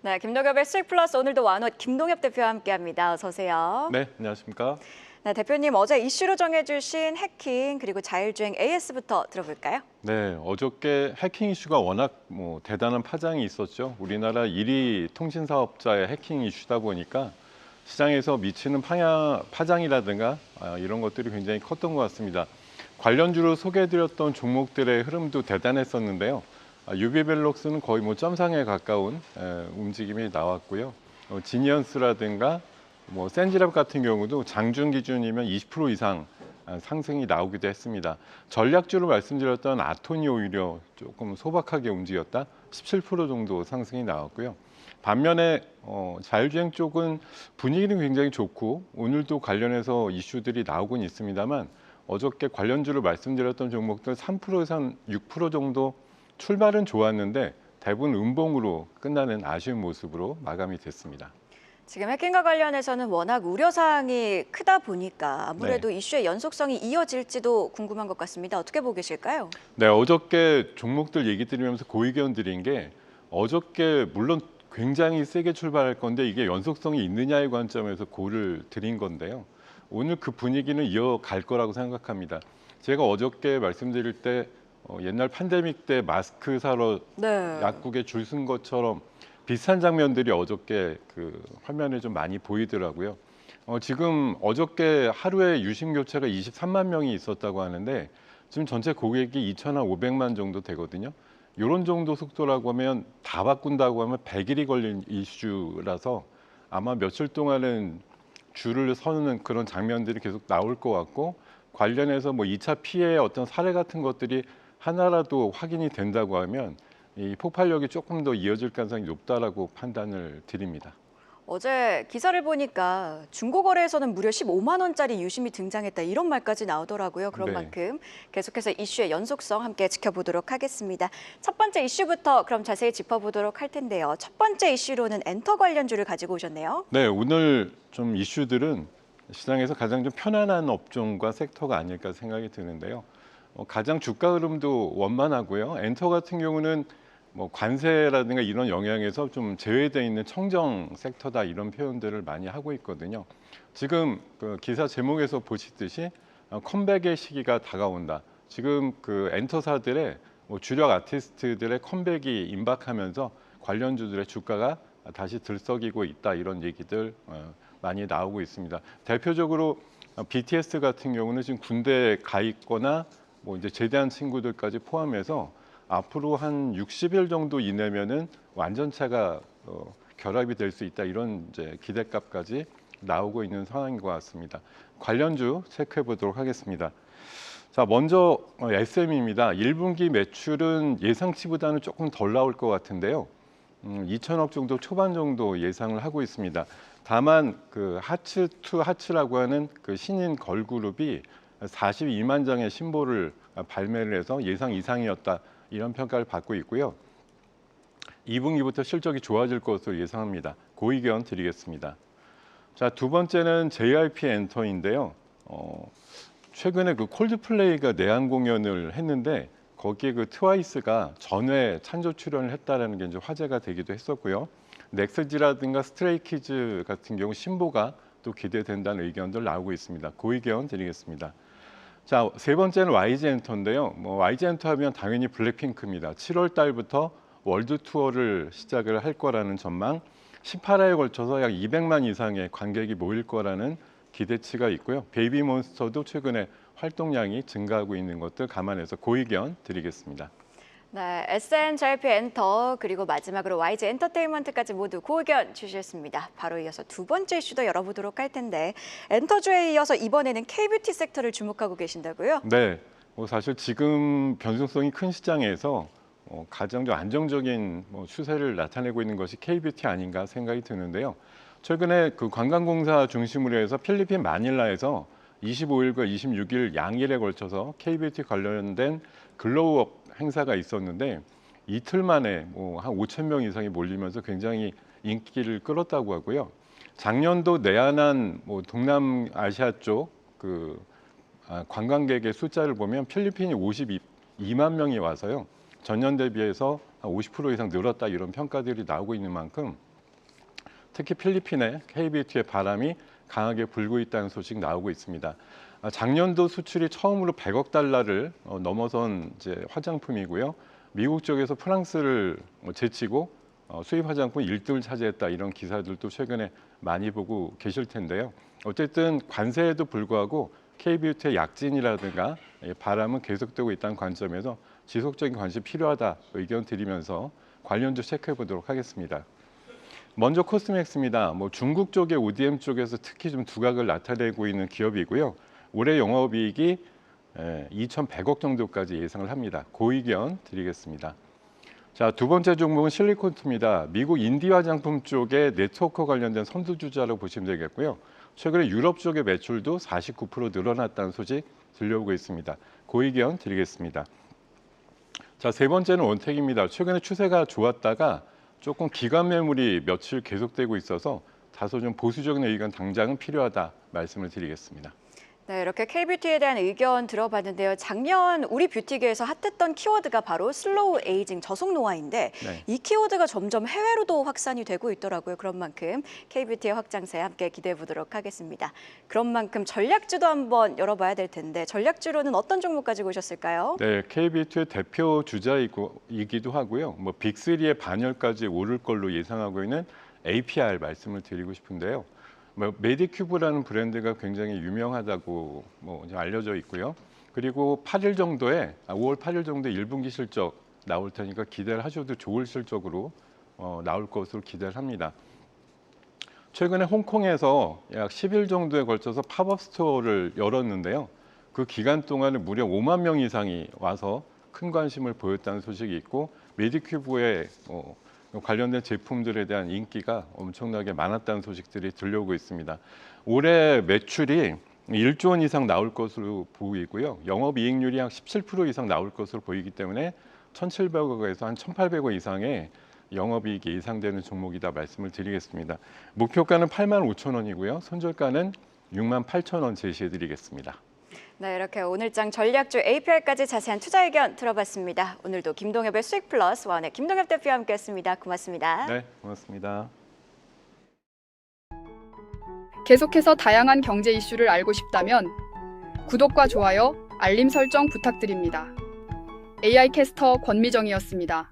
네, 김동엽의 수익 플러스 오늘도 완옷 김동엽 대표와 함께합니다. 어서 오세요. 네, 안녕하십니까? 네, 대표님 어제 이슈로 정해주신 해킹 그리고 자율주행 AS부터 들어볼까요? 네, 어저께 해킹 이슈가 워낙 대단한 파장이 있었죠. 우리나라 1위 통신 사업자의 해킹 이슈다 보니까 시장에서 미치는 파장이라든가 이런 것들이 굉장히 컸던 것 같습니다. 관련주로 소개해드렸던 종목들의 흐름도 대단했었는데요. 유비벨록스는 거의 점상에 가까운 움직임이 나왔고요. 지니언스라든가 센지랩 같은 경우도 장중 기준이면 20% 이상 상승이 나오기도 했습니다. 전략주로 말씀드렸던 아톤이 오히려 조금 소박하게 움직였다. 17% 정도 상승이 나왔고요. 반면에 자율주행 쪽은 분위기는 굉장히 좋고 오늘도 관련해서 이슈들이 나오곤 있습니다만 어저께 관련주로 말씀드렸던 종목들 3% 이상 6% 정도 출발은 좋았는데 대부분 음봉으로 끝나는 아쉬운 모습으로 마감이 됐습니다. 지금 해킹과 관련해서는 워낙 우려사항이 크다 보니까 아무래도 이슈의 연속성이 이어질지도 궁금한 것 같습니다. 어떻게 보고 계실까요? 네, 어저께 종목들 얘기 드리면서 고의견 드린 게 어저께 물론 굉장히 세게 출발할 건데 이게 연속성이 있느냐의 관점에서 고를 드린 건데요. 오늘 그 분위기는 이어갈 거라고 생각합니다. 제가 어저께 말씀드릴 때 옛날 팬데믹 때 마스크 사러 약국에 줄 쓴 것처럼 비슷한 장면들이 어저께 그 화면에 좀 많이 보이더라고요. 지금 어저께 하루에 유심 교체가 23만 명이 있었다고 하는데 지금 전체 고객이 2,500만 정도 되거든요. 이런 정도 속도라고 하면 다 바꾼다고 하면 100일이 걸린 이슈라서 아마 며칠 동안은 줄을 서는 그런 장면들이 계속 나올 것 같고 관련해서 2차 피해의 어떤 사례 같은 것들이 하나라도 확인이 된다고 하면 이 폭발력이 조금 더 이어질 가능성이 높다라고 판단을 드립니다. 어제 기사를 보니까 중고거래에서는 무려 15만 원짜리 유심이 등장했다 이런 말까지 나오더라고요. 그런 만큼 계속해서 이슈의 연속성 함께 지켜보도록 하겠습니다. 첫 번째 이슈부터 그럼 자세히 짚어보도록 할 텐데요. 첫 번째 이슈로는 엔터 관련주를 가지고 오셨네요. 네, 오늘 좀 이슈들은 시장에서 가장 좀 편안한 업종과 섹터가 아닐까 생각이 드는데요. 가장 주가 흐름도 원만하고요. 엔터 같은 경우는 관세라든가 이런 영향에서 좀 제외되어 있는 청정 섹터다 이런 표현들을 많이 하고 있거든요. 지금 그 기사 제목에서 보시듯이 컴백의 시기가 다가온다. 지금 그 엔터사들의 주력 아티스트들의 컴백이 임박하면서 관련주들의 주가가 다시 들썩이고 있다 이런 얘기들 많이 나오고 있습니다. 대표적으로 BTS 같은 경우는 지금 군대에 가 있거나 이제 제대한 친구들까지 포함해서 앞으로 한 60일 정도 이내면은 완전체가 결합이 될 수 있다 이런 이제 기대값까지 나오고 있는 상황인 것 같습니다. 관련주 체크해 보도록 하겠습니다. 자, 먼저 SM입니다. 1분기 매출은 예상치보다는 조금 덜 나올 것 같은데요. 2천억 정도 초반 정도 예상을 하고 있습니다. 다만 그 하츠라고 하는 그 신인 걸그룹이 42만 장의 신보를 발매를 해서 예상 이상이었다. 이런 평가를 받고 있고요. 2분기부터 실적이 좋아질 것으로 예상합니다. 고의견 드리겠습니다. 자, 두 번째는 JYP 엔터인데요. 최근에 그 콜드플레이가 내한 공연을 했는데 거기에 그 트와이스가 전회 찬조 출연을 했다라는 게 이제 화제가 되기도 했었고요. 넥스지라든가 스트레이키즈 같은 경우 신보가 또 기대된다는 의견들 나오고 있습니다. 고의견 드리겠습니다. 자, 세 번째는 YG엔터인데요. YG엔터 하면 당연히 블랙핑크입니다. 7월 달부터 월드 투어를 시작을 할 거라는 전망, 18회에 걸쳐서 약 200만 이상의 관객이 모일 거라는 기대치가 있고요. 베이비몬스터도 최근에 활동량이 증가하고 있는 것들 감안해서 고의견 드리겠습니다. 네, SN, JYP 엔터 그리고 마지막으로 YG 엔터테인먼트까지 모두 고의견 주셨습니다. 바로 이어서 두 번째 이슈도 열어보도록 할 텐데 엔터주에 이어서 이번에는 K뷰티 섹터를 주목하고 계신다고요? 네, 사실 지금 변동성이 큰 시장에서 가장 좀 안정적인 추세를 나타내고 있는 것이 K뷰티 아닌가 생각이 드는데요. 최근에 그 관광공사 중심으로 해서 필리핀 마닐라에서 25일과 26일 양일에 걸쳐서 K뷰티 관련된 글로우업 행사가 있었는데 이틀 만에 한 5천 명 이상이 몰리면서 굉장히 인기를 끌었다고 하고요. 작년도 내한한 동남아시아 쪽 그 관광객의 숫자를 보면 필리핀이 52만 명이 와서요. 전년 대비해서 한 50% 이상 늘었다 이런 평가들이 나오고 있는 만큼 특히 필리핀에 K뷰티의 바람이 강하게 불고 있다는 소식 나오고 있습니다. 작년도 수출이 처음으로 100억 달러를 넘어선 이제 화장품이고요. 미국 쪽에서 프랑스를 제치고 수입 화장품 1등을 차지했다 이런 기사들도 최근에 많이 보고 계실 텐데요. 어쨌든 관세에도 불구하고 K뷰티의 약진이라든가 바람은 계속되고 있다는 관점에서 지속적인 관심 필요하다 의견 드리면서 관련주 체크해 보도록 하겠습니다. 먼저 코스맥스입니다. 중국 쪽의 ODM 쪽에서 특히 좀 두각을 나타내고 있는 기업이고요. 올해 영업이익이 2,100억 정도까지 예상을 합니다. 그 의견 드리겠습니다. 자, 두 번째 종목은 실리콘투입니다. 미국 인디 화장품 쪽의 네트워크 관련된 선두주자로 보시면 되겠고요. 최근에 유럽 쪽의 매출도 49% 늘어났다는 소식 들려오고 있습니다. 그 의견 드리겠습니다. 자, 세 번째는 원택입니다. 최근에 추세가 좋았다가 조금 기관 매물이 며칠 계속되고 있어서 다소 좀 보수적인 의견 당장은 필요하다 말씀을 드리겠습니다. 네, 이렇게 K뷰티에 대한 의견 들어봤는데요. 작년 우리 뷰티계에서 핫했던 키워드가 바로 슬로우 에이징, 저속 노화인데 네. 이 키워드가 점점 해외로도 확산이 되고 있더라고요. 그런 만큼 K뷰티의 확장세 함께 기대해 보도록 하겠습니다. 그런 만큼 전략주도 한번 열어봐야 될 텐데 전략주로는 어떤 종목 가지고 오셨을까요? 네, K뷰티의 대표 주자이기도 하고요. 빅3의 반열까지 오를 걸로 예상하고 있는 APR 말씀을 드리고 싶은데요. 메디큐브라는 브랜드가 굉장히 유명하다고 알려져 있고요. 그리고 5월 8일 정도에 1분기 실적 나올 테니까 기대를 하셔도 좋을 실적으로 나올 것으로 기대를 합니다. 최근에 홍콩에서 약 10일 정도에 걸쳐서 팝업 스토어를 열었는데요. 그 기간 동안에 무려 5만 명 이상이 와서 큰 관심을 보였다는 소식이 있고 메디큐브의 관련된 제품들에 대한 인기가 엄청나게 많았다는 소식들이 들려오고 있습니다. 올해 매출이 1조 원 이상 나올 것으로 보이고요. 영업이익률이 약 17% 이상 나올 것으로 보이기 때문에 1,700억에서 한 1,800억 이상의 영업이익이 예상되는 종목이다 말씀을 드리겠습니다. 목표가는 85,000원이고요. 손절가는 68,000원 제시해드리겠습니다. 네, 이렇게 오늘장 전략주 APR까지 자세한 투자 의견 들어봤습니다. 오늘도 김동엽의 수익 플러스 원의 김동엽 대표와 함께했습니다. 고맙습니다. 네, 고맙습니다. 계속해서 다양한 경제 이슈를 알고 싶다면 구독과 좋아요, 알림 설정 부탁드립니다. AI 캐스터 권미정이었습니다.